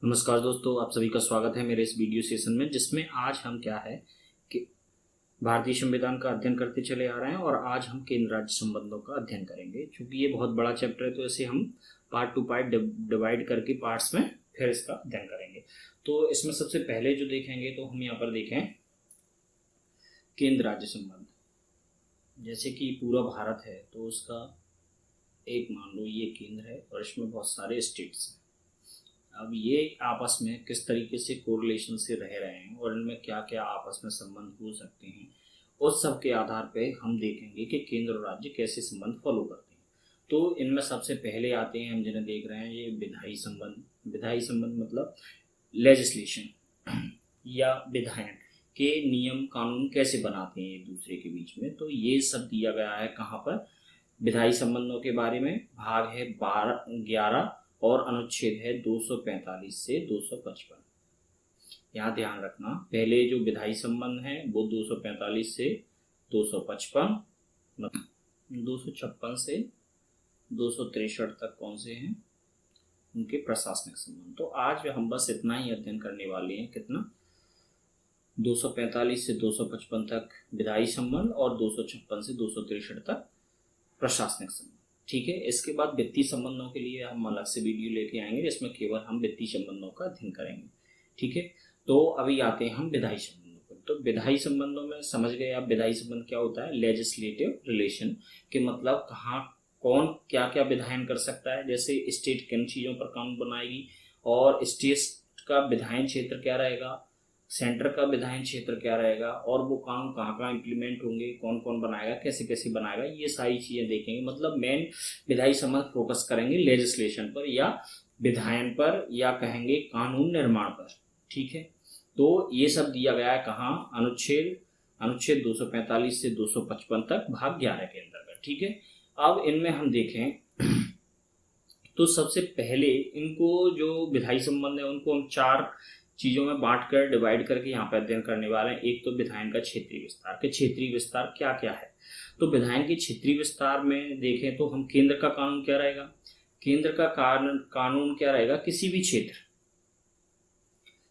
नमस्कार दोस्तों, आप सभी का स्वागत है मेरे इस वीडियो सेशन में, जिसमें आज हम क्या है कि भारतीय संविधान का अध्ययन करते चले आ रहे हैं और आज हम केंद्र राज्य संबंधों का अध्ययन करेंगे। क्योंकि ये बहुत बड़ा चैप्टर है तो इसे हम पार्ट टू पार्ट डिवाइड करके पार्ट्स में फिर इसका अध्ययन करेंगे। तो इसमें सबसे पहले जो देखेंगे तो हम यहाँ पर देखें केंद्र राज्य संबंध। जैसे कि पूरा भारत है तो उसका एक मान लो ये केंद्र है और इसमें बहुत सारे स्टेट्स हैं। अब ये आपस में किस तरीके से कोरिलेशन से रह रहे हैं और इनमें क्या क्या आपस में संबंध हो सकते हैं, उस सब के आधार पे हम देखेंगे कि केंद्र और राज्य कैसे संबंध फॉलो करते हैं। तो इनमें सबसे पहले आते हैं हम जिन्हें देख रहे हैं ये विधायी संबंध। विधायी संबंध मतलब लेजिस्लेशन या विधायन के नियम कानून कैसे बनाते हैं एक दूसरे के बीच में। तो ये सब दिया गया है कहाँ पर, विधायी संबंधों के बारे में। भाग है 11 और अनुच्छेद है 245 से 255। यहाँ ध्यान रखना, पहले जो विधायी संबंध है वो 245 से 255, 256 से 263 तक कौन से हैं, उनके प्रशासनिक संबंध। तो आज हम बस इतना ही अध्ययन करने वाले हैं। कितना, 245 से 255 तक विधायी संबंध और 256 से 263 तक प्रशासनिक संबंध। ठीक है, इसके बाद वित्तीय संबंधों के लिए हम अलग से वीडियो लेके आएंगे जिसमें केवल हम वित्तीय संबंधों का अध्ययन करेंगे। ठीक है, तो अभी आते हैं हम विधायी संबंधों पर। तो विधायी संबंधों में समझ गए आप विधायी संबंध क्या होता है। लेजिस्लेटिव रिलेशन के मतलब कहाँ कौन क्या क्या विधायन कर सकता है। जैसे स्टेट किन चीज़ों पर कानून बनाएगी और स्टेट का विधायन क्षेत्र क्या रहेगा, सेंटर का विधायन क्षेत्र क्या रहेगा और वो कानून कहाँ कहाँ इम्प्लीमेंट होंगे, कौन कौन बनाएगा, कैसे कैसे बनाएगा, ये सारी चीज़ें देखेंगे। मतलब मेन विधायी संबंध फोकस करेंगे लेजिस्लेशन पर या विधायन पर या कहेंगे कानून निर्माण पर। ठीक है, तो ये सब दिया गया है कहाँ, अनुच्छेद 245 से 255 तक भाग 11 के अंतर्गत। ठीक है, अब इनमें हम देखें तो सबसे पहले इनको जो विधायी संबंध है उनको हम 4 चीज़ों में बांट कर डिवाइड करके यहाँ पर अध्ययन करने वाले हैं। एक तो विधायन का क्षेत्रीय विस्तार। के क्षेत्रीय विस्तार क्या क्या है, तो विधायन के क्षेत्रीय विस्तार में देखें तो हम केंद्र का कानून क्या रहेगा, केंद्र का कानून क्या रहेगा, किसी भी क्षेत्र,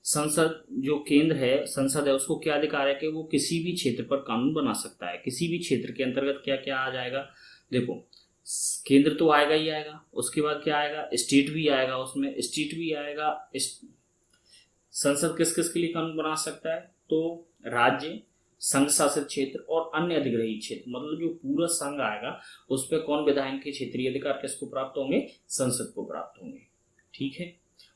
संसद जो केंद्र है, संसद है, उसको क्या अधिकार है कि वो किसी भी क्षेत्र पर कानून बना सकता है। किसी भी क्षेत्र के अंतर्गत क्या क्या आ जाएगा, देखो केंद्र तो आएगा ही आएगा, उसके बाद क्या आएगा, स्टेट भी आएगा, उसमें स्टेट भी आएगा। संसद किस किस के लिए कानून बना सकता है, तो राज्य, संघ शासित क्षेत्र और अन्य अधिग्रहित क्षेत्र। मतलब जो पूरा संघ आएगा उस पर कौन विधायन के क्षेत्रीय अधिकार किसको प्राप्त होंगे, संसद को प्राप्त होंगे। ठीक है,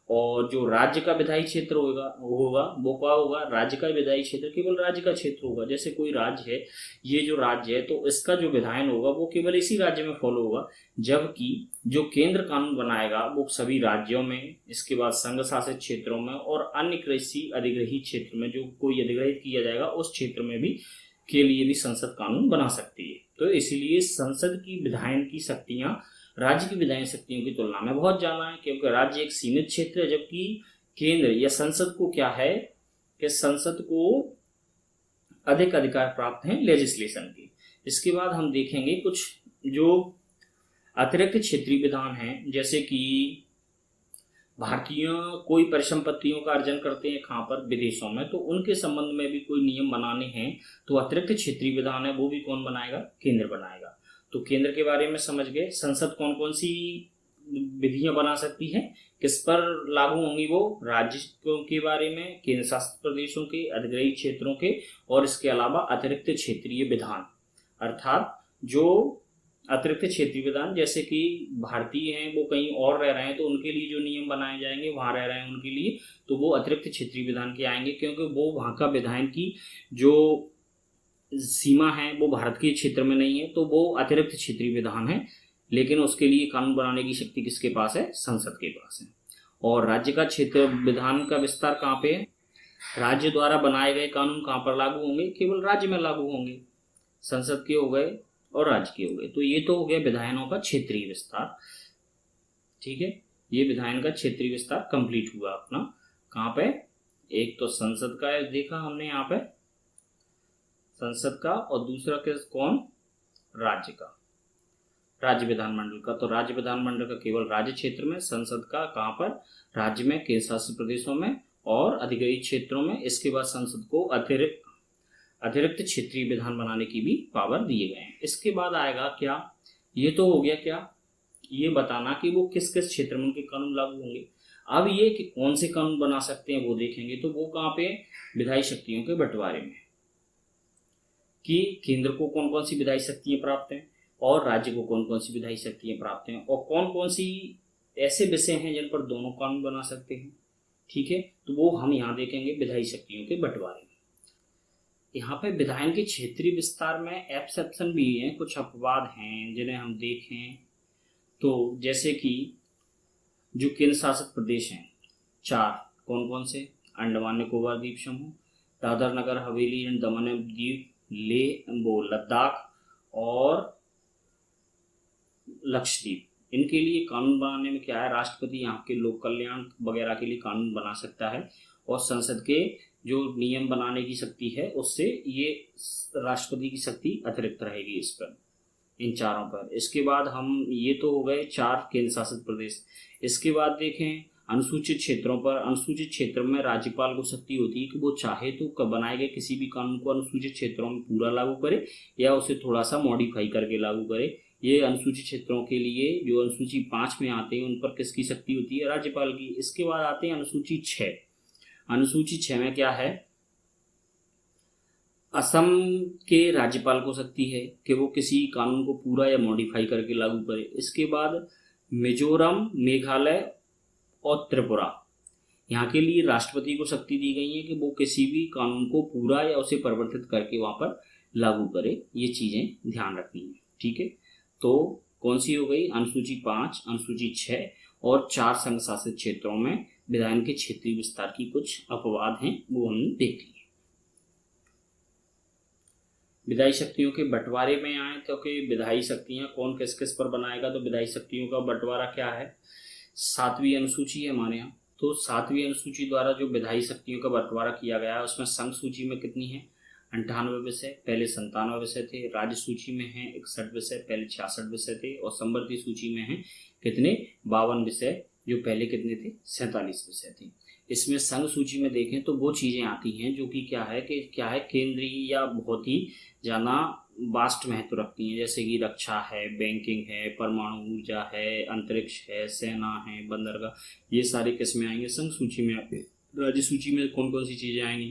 और जो राज्य का विधायी क्षेत्र होगा वो क्या होगा, राज्य का विधायी क्षेत्र केवल राज्य का क्षेत्र होगा। जैसे कोई राज्य है, ये जो राज्य है तो इसका जो विधायन होगा वो केवल इसी राज्य में फॉलो होगा, जबकि जो केंद्र कानून बनाएगा वो सभी राज्यों में, इसके बाद संघ शासित क्षेत्रों में और अन्य कृषि अधिग्रहित क्षेत्र में जो कोई अधिग्रहित किया जाएगा उस क्षेत्र में भी के लिए भी संसद कानून बना सकती है। तो इसीलिए संसद की विधायन की शक्तियां राज्य की विधायन शक्तियों की तुलना में बहुत ज्यादा है, क्योंकि राज्य एक सीमित क्षेत्र है जबकि केंद्र या संसद को क्या है कि संसद को अधिक अधिकार प्राप्त हैं लेजिस्लेशन के। इसके बाद हम देखेंगे कुछ जो अतिरिक्त क्षेत्रीय विधान हैं, जैसे कि भारतीय कोई परिसंपत्तियों का अर्जन करते हैं कहाँ पर, विदेशों में, तो उनके संबंध में भी कोई नियम बनाने हैं तो अतिरिक्त क्षेत्रीय विधान है वो भी कौन बनाएगा, केंद्र बनाएगा। तो केंद्र के बारे में समझ गए। संसद कौन कौन सी विधियां बना सकती है, किस पर लागू होंगी, वो राज्यों के बारे में, केंद्र शासित प्रदेशों के, अधिग्रहित क्षेत्रों के और इसके अलावा अतिरिक्त क्षेत्रीय विधान। अर्थात जो अतिरिक्त क्षेत्रीय विधान, जैसे कि भारतीय हैं वो कहीं और रह रहे हैं तो उनके लिए जो नियम बनाए जाएंगे वहां रह रहे हैं उनके लिए, तो वो अतिरिक्त क्षेत्रीय विधान के आएंगे, क्योंकि वो वहां का विधायन की जो सीमा है वो भारत के क्षेत्र में नहीं है, तो वो अतिरिक्त क्षेत्रीय विधान है। लेकिन उसके लिए कानून बनाने की शक्ति किसके पास है, संसद के पास है। और राज्य का क्षेत्र विधान का विस्तार कहाँ पे है, राज्य द्वारा बनाए गए कानून कहाँ पर लागू होंगे, केवल राज्य में लागू होंगे। संसद के हो गए और राज्य के हो गए। तो ये तो हो गया विधायनों का क्षेत्रीय विस्तार। ठीक है, ये विधायन का क्षेत्रीय विस्तार कंप्लीट हुआ अपना। कहाँ पे, एक तो संसद का देखा हमने यहाँ पे, संसद का, और दूसरा कौन, राज्य का। राज्य विधानमंडल का। तो राज्य विधानमंडल का केवल राज्य क्षेत्र में, संसद का कहाँ पर, राज्य में, केंद्र शासित प्रदेशों में और अधिग्रहित क्षेत्रों में। इसके बाद संसद को अतिरिक्त क्षेत्रीय विधान बनाने की भी पावर दिए गए हैं। इसके बाद आएगा क्या, ये तो हो गया क्या, ये बताना कि वो किस किस क्षेत्र में उनके कानून लागू होंगे। अब ये कि कौन से कानून बना सकते हैं वो देखेंगे। तो वो कहाँ पे, विधायी शक्तियों के बंटवारे में, कि केंद्र को कौन कौन सी विधायी शक्तियां प्राप्त हैं और राज्य को कौन कौन सी विधायी शक्तियां प्राप्त हैं, और कौन कौन सी ऐसे विषय हैं जिन पर दोनों कानून बना सकते हैं। ठीक है, तो वो हम यहाँ देखेंगे विधायी शक्तियों के बंटवारे में। यहाँ पे विधायन के क्षेत्रीय विस्तार में एक्सेप्शन भी हैं, कुछ अपवाद हैं जिन्हें हम देखें। तो जैसे कि जो केंद्र शासित प्रदेश हैं 4, कौन कौन से, अंडमान निकोबार द्वीप समूह, दादर नगर हवेली एंड दमन एवं दीव, लद्दाख और लक्षद्वीप। इनके लिए कानून बनाने में क्या है, राष्ट्रपति यहाँ के लोक कल्याण वगैरह के लिए कानून बना सकता है, और संसद के जो नियम बनाने की शक्ति है उससे ये राष्ट्रपति की शक्ति अतिरिक्त रहेगी इस पर, इन चारों पर। इसके बाद हम, ये तो हो गए 4 केंद्र शासित प्रदेश। इसके बाद देखें अनुसूचित क्षेत्रों पर। अनुसूचित क्षेत्र में राज्यपाल को शक्ति होती है कि वो चाहे तो बनाए गए किसी भी कानून को अनुसूचित क्षेत्रों में पूरा लागू करे या उसे थोड़ा सा मॉडिफाई करके लागू करे। ये अनुसूचित क्षेत्रों के लिए जो अनुसूची 5 में आते हैं उन पर किसकी शक्ति होती है, राज्यपाल की। इसके बाद आते हैं अनुसूची 6। अनुसूची 6 में क्या है, असम के राज्यपाल को शक्ति है कि वो किसी कानून को पूरा या मॉडिफाई करके लागू करे। इसके बाद मिजोरम, मेघालय और त्रिपुरा, यहाँ के लिए राष्ट्रपति को शक्ति दी गई है कि वो किसी भी कानून को पूरा या उसे परिवर्तित करके वहाँ पर लागू करे। ये चीज़ें ध्यान रखनी है। ठीक है, तो कौन सी हो गई, अनुसूची 5, अनुसूची 6 और 4 संघ शासित क्षेत्रों में विधायन के क्षेत्रीय विस्तार की कुछ अपवाद हैं, वो हमने देख लिए। विधायी शक्तियों के बंटवारे में आए तो कि विधायी शक्तियां कौन किस किस पर बनाएगा। तो विधायी शक्तियों का बंटवारा क्या है, 7वीं अनुसूची है हमारे यहाँ। तो 7वीं अनुसूची द्वारा जो विधायी शक्तियों का बंटवारा किया गया है उसमें संघ सूची में कितनी है, 98 विषय, पहले 97 विषय थे। राज्य सूची में है 61 विषय, पहले 66 विषय थे। और संवर्ती सूची में है कितने, 52 विषय, जो पहले कितने थे, 47 विषय थे। इसमें संघ सूची में देखें तो वो चीज़ें आती हैं जो कि क्या है केंद्रीय या बहुत ही ज़्यादा वास्ट महत्व रखती हैं, जैसे कि रक्षा है, बैंकिंग है, परमाणु ऊर्जा है, अंतरिक्ष है, सेना है, बंदरगाह, ये सारी किस्में आएंगे संघ सूची में। आते राज्य सूची में कौन कौन सी चीज़ें आएंगी,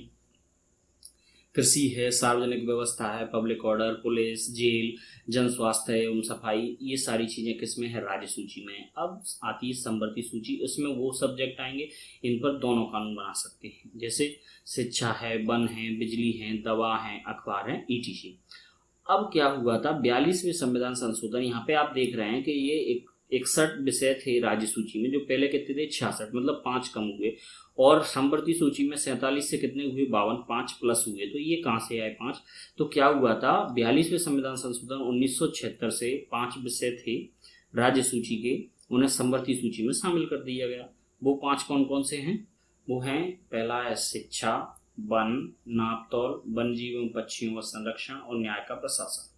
कृषि है, सार्वजनिक व्यवस्था है, पब्लिक ऑर्डर, पुलिस, जेल, जन स्वास्थ्य एवं सफाई, ये सारी चीज़ें किसमें है, राज्य सूची में। अब आती है संवर्ती सूची, उसमें वो सब्जेक्ट आएंगे इन पर दोनों कानून बना सकते हैं, जैसे शिक्षा है, वन है, बिजली है, दवा है, अखबार है, ईटीसी। अब क्या हुआ था, 42वें संविधान संशोधन, यहाँ पे आप देख रहे हैं कि ये 61 विषय थे राज्य सूची में, जो पहले कितने थे, 66, मतलब 5 कम हुए। और संवर्ती सूची में 47 से कितने हुए, 52, 5 प्लस हुए। तो ये कहाँ से आए 5, तो क्या हुआ था, 42वें संविधान संशोधन 1976 से 5 विषय थे राज्य सूची के, उन्हें संवर्ती सूची में शामिल कर दिया गया। वो 5 कौन कौन से हैं, वो हैं, पहला है शिक्षा, वन, नापतौल, वन जीव एवं पक्षियों का संरक्षण और न्याय का प्रशासन।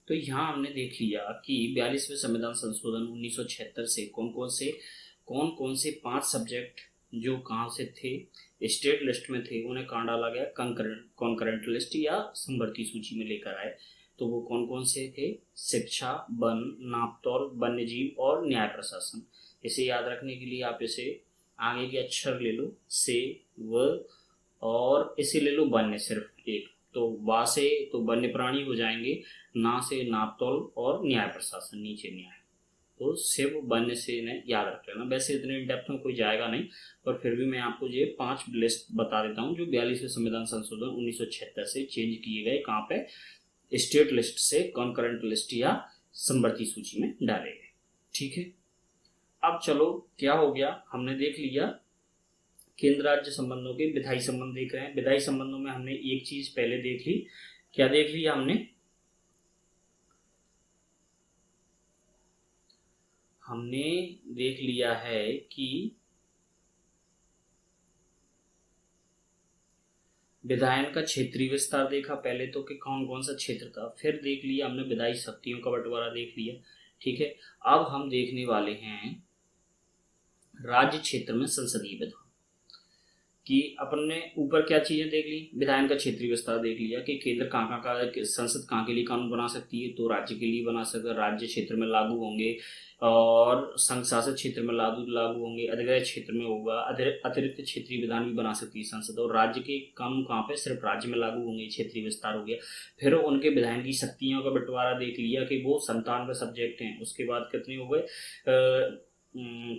तो यहाँ हमने देख लिया कि 42वें संविधान संशोधन 1976 से कौन कौन से 5 सब्जेक्ट जो कहाँ से थे, स्टेट लिस्ट में थे, उन्हें कहाँ डाला गया, कॉन्करेंट लिस्ट या संवर्ती सूची में लेकर आए। तो वो कौन कौन से थे, शिक्षा, वन, नापतौल, वन्य जीव और न्याय प्रशासन। इसे याद रखने के लिए आप इसे आगे के अक्षर ले लो, से, व, और इसे ले लो वन्य, सिर्फ एक, तो वा से तो वन्य प्राणी हो जाएंगे, ना से नापतौल और न्याय प्रशासन, नीचे न्याय। तो सिर्फ वन्य से इन्हें याद रख लेना। वैसे इतने डेप्थ में कोई जाएगा नहीं, पर फिर भी मैं आपको ये 5 लिस्ट बता देता हूँ जो 42वें संविधान संशोधन 1976 से चेंज किए गए, कहाँ पे, स्टेट लिस्ट से कॉन्करेंट लिस्ट या संवर्ती सूची में डाले गए। ठीक है, अब चलो क्या हो गया, हमने देख लिया केंद्र राज्य संबंधों के विधायी संबंध देख रहे हैं। विधायी संबंधों में हमने एक चीज पहले देख ली, क्या देख लिया हमने देख लिया है कि विधायन का क्षेत्रीय विस्तार देखा पहले तो कि कौन कौन सा क्षेत्र था, फिर देख लिया हमने विधायी शक्तियों का बंटवारा देख लिया। ठीक है, अब हम देखने वाले हैं राज्य क्षेत्र में संसदीय विधान कि अपन ने ऊपर क्या चीजें देख ली, विधायन का क्षेत्रीय विस्तार देख लिया कि केंद्र कहाँ कहाँ का, संसद कहाँ के लिए कानून बना सकती है, तो राज्य के लिए बना सकता, राज्य क्षेत्र में लागू होंगे, और संघ शासित क्षेत्र में लागू होंगे, अधिग्रह क्षेत्र में होगा, अतिरिक्त क्षेत्रीय विधान भी बना सकती है संसद, और राज्य के कानून कहाँ पे, सिर्फ राज्य में लागू होंगे, क्षेत्रीय विस्तार हो गया। फिर उनके विधायन की शक्तियों का बंटवारा देख लिया कि वो 97 सब्जेक्ट हैं, उसके बाद कितने हो गए,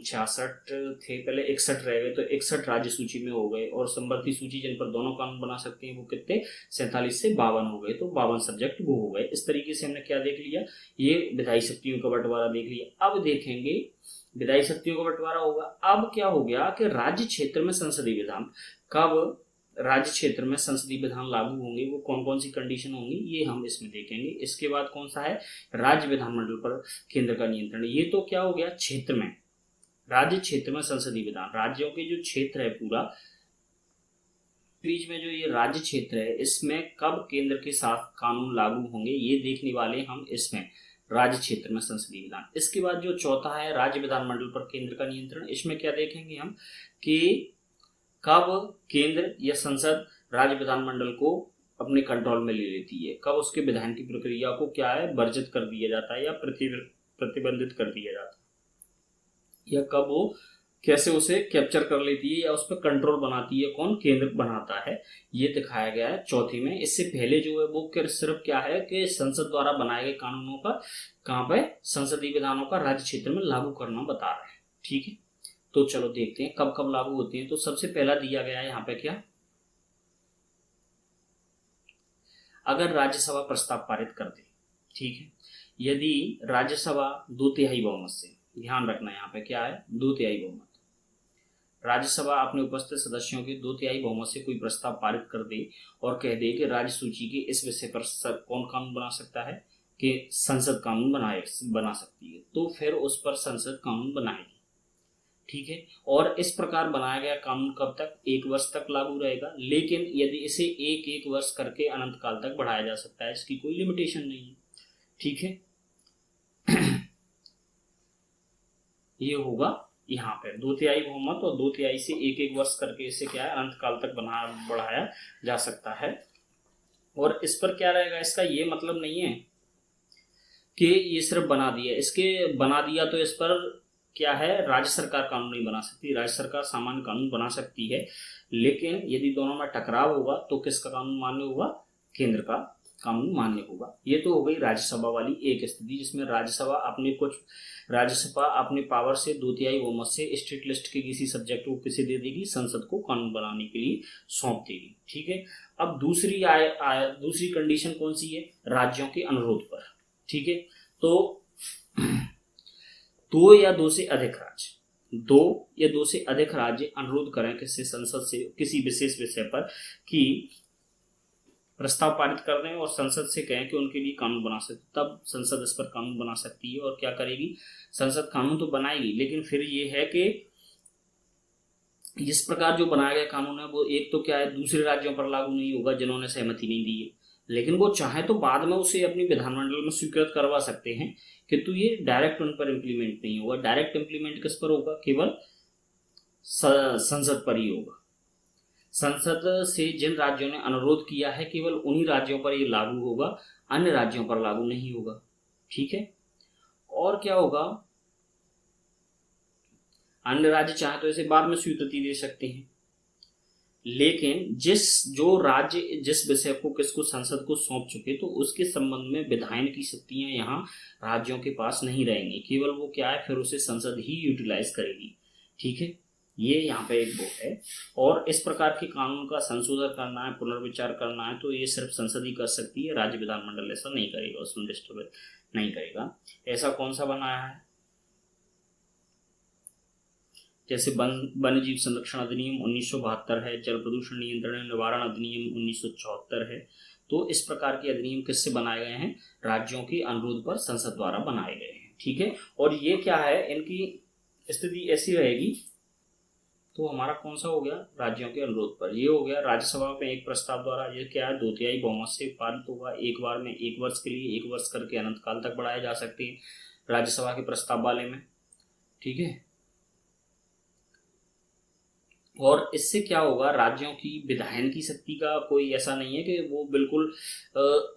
66 थे पहले, 61 रह गए, तो 61 राज्य सूची में हो गए, और संवर्ती सूची जिन पर दोनों कानून बना सकते हैं वो कितने, 47 से 52 हो गए, तो 52 सब्जेक्ट वो हो गए। इस तरीके से हमने क्या देख लिया, ये विधायी शक्तियों का बंटवारा देख लिया। अब देखेंगे विधायी शक्तियों का बंटवारा होगा, अब क्या हो गया कि राज्य क्षेत्र में संसदीय विधान, कब राज्य क्षेत्र में संसदीय विधान लागू होंगे, वो कौन कौन सी कंडीशन होंगी, ये हम इसमें देखेंगे। इसके बाद कौन सा है, राज्य विधानमंडल पर केंद्र का नियंत्रण। ये तो क्या हो गया, क्षेत्र में, राज्य क्षेत्र में संसदीय विधान, राज्यों के जो क्षेत्र है पूरा, बीच में जो ये राज्य क्षेत्र है इसमें कब केंद्र के साथ कानून लागू होंगे, ये देखने वाले हम इसमें राज्य क्षेत्र में संसदीय विधान। इसके बाद जो चौथा है राज्य विधानमंडल पर केंद्र का नियंत्रण, इसमें क्या देखेंगे हम कि कब केंद्र या संसद राज्य विधानमंडल को अपने कंट्रोल में ले लेती है, कब उसके विधान की प्रक्रिया को क्या है, वर्जित कर दिया जाता है या प्रतिबंधित कर दिया जाता है, या कब वो कैसे उसे कैप्चर कर लेती है या उस पर कंट्रोल बनाती है, कौन, केंद्र बनाता है, ये दिखाया गया है चौथी में। इससे पहले जो है वो सिर्फ क्या है कि संसद द्वारा बनाए गए कानूनों का कहाँ पे, संसदीय विधानों का राज्य क्षेत्र में लागू करना बता रहे हैं। ठीक है, तो चलो देखते हैं कब कब लागू होते हैं। तो सबसे पहला दिया गया है यहाँ पे क्या, अगर राज्यसभा प्रस्ताव पारित कर दे, ठीक है, यदि राज्यसभा 2/3 बहुमत से, ध्यान रखना यहाँ पे क्या है, 2/3 बहुमत, राज्यसभा अपने उपस्थित सदस्यों के 2/3 बहुमत से कोई प्रस्ताव पारित कर दे और कह दे कि राज्य सूची के इस विषय पर कौन कानून बना सकता है, कि संसद कानून बना सकती है, तो फिर उस पर संसद कानून बनाएगी। ठीक है, और इस प्रकार बनाया गया कानून कब तक, 1 वर्ष तक लागू रहेगा, लेकिन यदि इसे 1 वर्ष करके अनंत काल तक बढ़ाया जा सकता है, इसकी कोई लिमिटेशन नहीं है। ठीक है, ये होगा यहाँ पे 2/3 बहुमत, और 2/3 से 1 वर्ष करके इसे क्या है, अनंत काल तक बढ़ाया जा सकता है। और इस पर क्या रहेगा, इसका ये मतलब नहीं है कि ये सिर्फ बना दिया, इसके बना दिया तो इस पर क्या है, राज्य सरकार कानून नहीं बना सकती, राज्य सरकार सामान्य कानून बना सकती है, लेकिन यदि दोनों में टकराव होगा तो किसका कानून मान्य होगा, केंद्र का कानून मान्य होगा। ये तो हो गई राज्यसभा वाली एक स्थिति, जिसमें राज्यसभा अपने पावर से 2/3 बहुमत से स्टेट लिस्ट के किसी सब्जेक्ट को किसे दे देगी, संसद को कानून बनाने के लिए सौंप देगी। ठीक है, अब दूसरी कंडीशन कौन सी है, राज्यों के अनुरोध पर। ठीक है, तो 2 या 2 से अधिक राज्य अनुरोध करें किसी संसद से किसी विशेष विषय पर कि प्रस्ताव पारित कर दें, और संसद से कहें कि उनके लिए कानून बना सकते, तब संसद इस पर कानून बना सकती है। और क्या करेगी, संसद कानून तो बनाएगी, लेकिन फिर ये है कि इस प्रकार जो बनाया गया कानून है वो एक तो क्या है, दूसरे राज्यों पर लागू नहीं होगा जिन्होंने सहमति नहीं दी है, लेकिन वो चाहे तो बाद में उसे अपनी विधानमंडल में स्वीकृत करवा सकते हैं, किंतु ये डायरेक्ट उन पर इम्प्लीमेंट नहीं होगा। डायरेक्ट इम्प्लीमेंट किस पर होगा, केवल संसद पर ही होगा। संसद से जिन राज्यों ने अनुरोध किया है केवल उन्हीं राज्यों पर ये लागू होगा, अन्य राज्यों पर लागू नहीं होगा। ठीक है, और क्या होगा, अन्य राज्य चाहे तो इसे बाद में स्वीकृति दे सकते हैं, लेकिन जो राज्य जिस विषय को किसको संसद को सौंप चुके तो उसके संबंध में विधायन की शक्तियां यहाँ राज्यों के पास नहीं रहेंगी, केवल वो क्या है, फिर उसे संसद ही यूटिलाइज करेगी। ठीक है, ये यहाँ पे एक वो है। और इस प्रकार के कानून का संशोधन करना है, पुनर्विचार करना है, तो ये सिर्फ संसद ही कर सकती है, राज्य विधानमंडल ऐसा नहीं करेगा, उसमें डिस्टर्ब नहीं करेगा। ऐसा कौन सा बनाया है, जैसे वन्य जीव संरक्षण अधिनियम 1972 है, जल प्रदूषण नियंत्रण निवारण अधिनियम 1974 है। तो इस प्रकार के अधिनियम किससे बनाए गए हैं, राज्यों के अनुरोध पर संसद द्वारा बनाए गए हैं। ठीक है, और ये क्या है, इनकी स्थिति ऐसी रहेगी तो हमारा कौन सा हो गया, राज्यों के अनुरोध पर। ये हो गया राज्यसभा में एक प्रस्ताव द्वारा, ये क्या है, 2/3 बहुमत से पारित होगा। एक बार में 1 वर्ष के लिए 1 वर्ष करके अनंत काल तक बढ़ाए जा सकते हैं राज्यसभा के प्रस्ताव वाले में, ठीक है। और इससे क्या होगा, राज्यों की विधायन की शक्ति का कोई ऐसा नहीं है कि वो बिल्कुल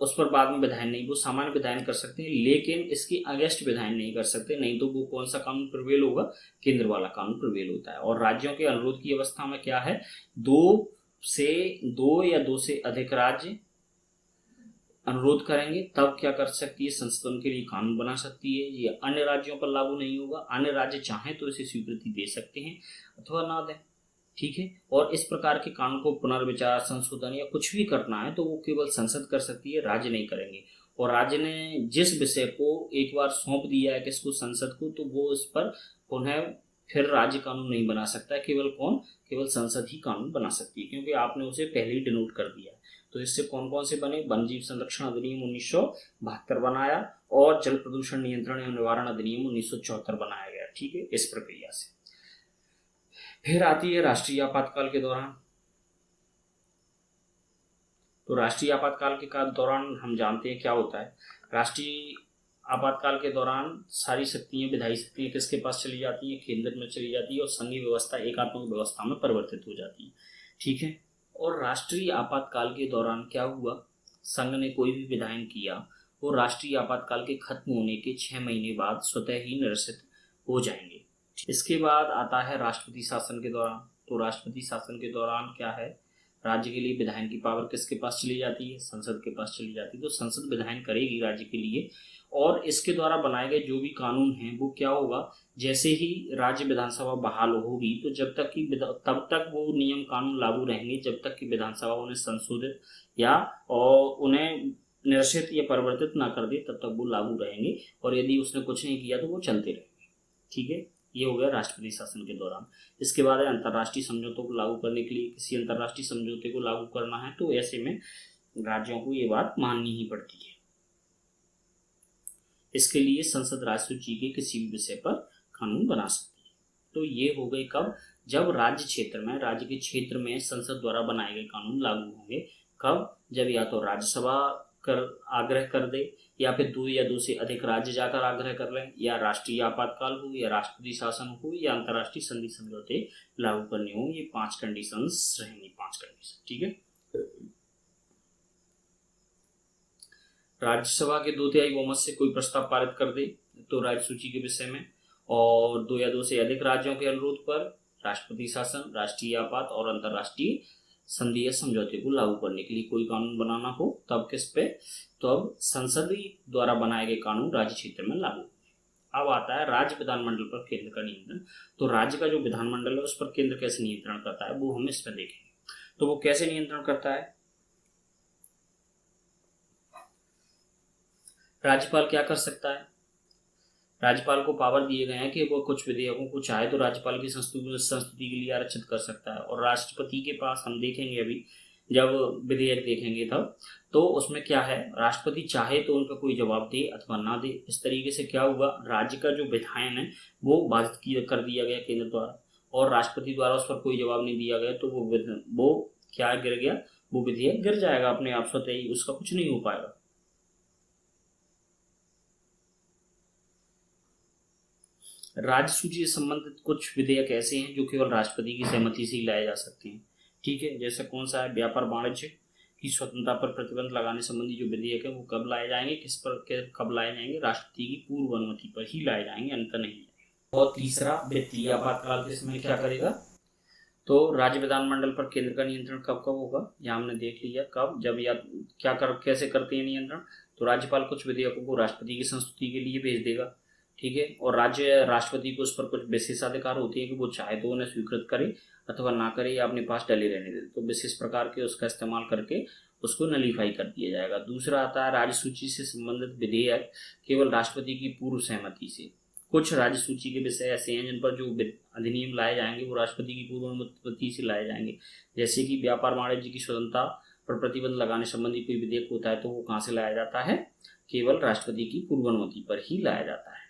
उस पर बाद में विधायन नहीं, वो सामान्य विधायन कर सकते हैं, लेकिन इसके अगेंस्ट विधायन नहीं कर सकते। नहीं तो वो कौन सा कानून प्रिवेल होगा, केंद्र वाला कानून प्रिवेल होता है। और राज्यों के अनुरोध की अवस्था में क्या है, 2 या 2 से अधिक राज्य अनुरोध करेंगे तब क्या कर सकती है, संसद उनके लिए कानून बना सकती है। ये अन्य राज्यों पर लागू नहीं होगा, अन्य राज्य चाहें तो इसे स्वीकृति दे सकते हैं अथवा ना दें, ठीक है। और इस प्रकार के कानून को पुनर्विचार, संशोधन या कुछ भी करना है तो वो केवल संसद कर सकती है, राज्य नहीं करेंगे। और राज्य ने जिस विषय को एक बार सौंप दिया है किसको, संसद को, तो वो इस पर पुनः फिर राज्य कानून नहीं बना सकता है। केवल कौन, केवल संसद ही कानून बना सकती है, क्योंकि आपने उसे पहले ही डिनोट कर दिया है। तो इससे कौन कौन से बने, वन्यजीव संरक्षण अधिनियम 1972 बनाया, और जल प्रदूषण नियंत्रण एवं निवारण अधिनियम 1974 बनाया गया, ठीक है। इस प्रक्रिया से फिर आती है राष्ट्रीय आपातकाल के दौरान। तो राष्ट्रीय आपातकाल के दौरान हम जानते हैं क्या होता है। राष्ट्रीय आपातकाल के दौरान सारी शक्तियां, विधायी शक्तियां किसके पास चली जाती हैं, केंद्र में चली जाती है, और संघीय व्यवस्था एकात्मक व्यवस्था में परिवर्तित हो जाती है, ठीक है। और राष्ट्रीय आपातकाल के दौरान क्या हुआ, संघ ने कोई भी विधायन किया वो राष्ट्रीय आपातकाल के खत्म होने के 6 महीने बाद स्वतः ही निरसित हो जाएंगे। इसके बाद आता है राष्ट्रपति शासन के दौरान। तो राष्ट्रपति शासन के दौरान क्या है, राज्य के लिए विधायन की पावर किसके पास चली जाती है, संसद के पास चली जाती है। तो संसद विधायन करेगी राज्य के लिए, और इसके द्वारा बनाए गए जो भी कानून हैं वो क्या होगा, जैसे ही राज्य विधानसभा बहाल होगी तो जब तक कि तब तक वो नियम कानून लागू रहेंगे जब तक कि विधानसभा उन्हें संशोधित या और उन्हें निरसित या परिवर्तित ना कर दे, तब तक वो लागू रहेंगे। और यदि उसने कुछ नहीं किया तो वो चलते रहेंगे, ठीक है। ये हो गया राष्ट्रपति शासन के दौरान। इसके बाद है अंतर्राष्ट्रीय समझौतों को लागू करने के लिए, किसी अंतर्राष्ट्रीय समझौते को लागू करना है तो ऐसे में राज्यों को ये बात माननी ही पड़ती है। इसके लिए संसद राज्यसूची के किसी भी विषय पर कानून बना सकती है। तो ये हो गए कब, जब राज्य क्षेत्र में, राज्य के क्षेत्र में संसद द्वारा बनाए गए कानून लागू होंगे। कब, जब या तो राज्यसभा कर आग्रह कर दे, या फिर 2 या 2 से अधिक राज्य जाकर आग्रह कर लें, या राष्ट्रीय आपातकाल हो, या राष्ट्रपति शासन हो, या अंतर्राष्ट्रीय संधि समझौते लागू करने हो। ये 5 कंडीशंस रहेंगी, 5 कंडीशन, ठीक है। राज्यसभा के 2/3 बहुमत से कोई प्रस्ताव पारित कर दे तो राज्य सूची के विषय में, और 2 या 2 से अधिक राज्यों के अनुरोध पर राष्ट्रपति शासन, राष्ट्रीय आपात और अंतर्राष्ट्रीय संधि या समझौते को लागू करने के लिए कोई कानून बनाना हो, तब किस पे, तो अब संसद द्वारा बनाए गए कानून राज्य क्षेत्र में लागू। अब आता है राज्य विधानमंडल पर केंद्र का नियंत्रण। तो राज्य का जो विधानमंडल है उस पर केंद्र कैसे नियंत्रण करता है वो हम इसमें देखेंगे। तो वो कैसे नियंत्रण करता है, राज्यपाल क्या कर सकता है, राज्यपाल को पावर दिए गए हैं कि वो कुछ विधेयकों को चाहे तो राज्यपाल की संस्तुति के लिए आरक्षित कर सकता है। और राष्ट्रपति के पास हम देखेंगे अभी जब विधेयक देखेंगे तब, तो उसमें क्या है, राष्ट्रपति चाहे तो उनका कोई जवाब दे अथवा ना दे। इस तरीके से क्या हुआ, राज्य का जो विधायन है वो बाधित कर दिया गया केंद्र द्वारा, और राष्ट्रपति द्वारा उस पर कोई जवाब नहीं दिया गया तो वो क्या गिर गया, वो विधेयक गिर जाएगा अपने आप, स्वतः ही उसका कुछ नहीं हो पाएगा। राज्य सूची से संबंधित कुछ विधेयक ऐसे हैं जो केवल राष्ट्रपति की सहमति से ही लाए जा सकते हैं, ठीक है। जैसे कौन सा है, व्यापार वाणिज्य की स्वतंत्रता पर प्रतिबंध लगाने संबंधी जो विधेयक है वो कब लाए जाएंगे, किस पर कब लाए जाएंगे, राष्ट्रपति की पूर्व अनुमति पर ही लाए जाएंगे, अंतर नहीं जाएंगे। और तीसरा, वित्तीय आपातकाल के समय क्या करेगा, तो राज्य विधानमंडल पर केंद्र का नियंत्रण कब कब होगा, यह हमने देख लिया कब, जब या क्या कर कैसे करते हैं नियंत्रण। तो राज्यपाल कुछ विधेयकों को राष्ट्रपति की संस्तुति के लिए भेज देगा, ठीक है। और राष्ट्रपति को उस पर कुछ विशेषाधिकार होती है कि वो चाहे तो उन्हें स्वीकृत करे अथवा ना करे या अपने पास डले रहने दे, तो विशेष प्रकार के उसका इस्तेमाल करके उसको नलीफाई कर दिया जाएगा। दूसरा आता है राज्य सूची से संबंधित विधेयक केवल राष्ट्रपति की पूर्व सहमति से। कुछ राज्य सूची के विषय ऐसे हैं जिन पर जो अधिनियम लाए जाएंगे वो राष्ट्रपति की पूर्व अनुमति से लाए जाएंगे। जैसे कि व्यापार वाणिज्य की स्वतंत्रता पर प्रतिबंध लगाने संबंधी कोई विधेयक होता है तो वो कहाँ से लाया जाता है, केवल राष्ट्रपति की पूर्व अनुमति पर ही लाया जाता है,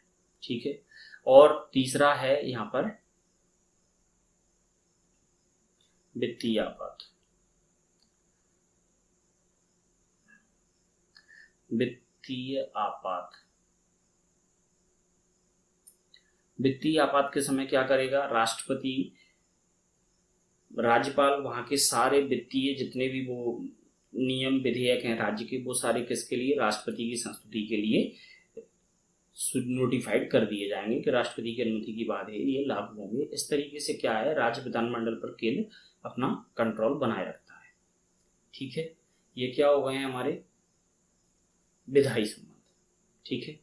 ठीक है। और तीसरा है यहाँ पर वित्तीय आपात। वित्तीय आपात, वित्तीय आपात के समय क्या करेगा? राष्ट्रपति, राज्यपाल वहां के सारे वित्तीय जितने भी वो नियम विधेयक हैं राज्य के, वो सारे किसके लिए? राष्ट्रपति की संस्तुति के लिए नोटिफाइड कर दिए जाएंगे कि राष्ट्रपति की अनुमति के बाद ये लागू होंगे। इस तरीके से क्या है, राज्य विधानमंडल पर केंद्र अपना कंट्रोल बनाए रखता है। ठीक है, ये क्या हो गए हैं हमारे विधायी संबंध। ठीक है,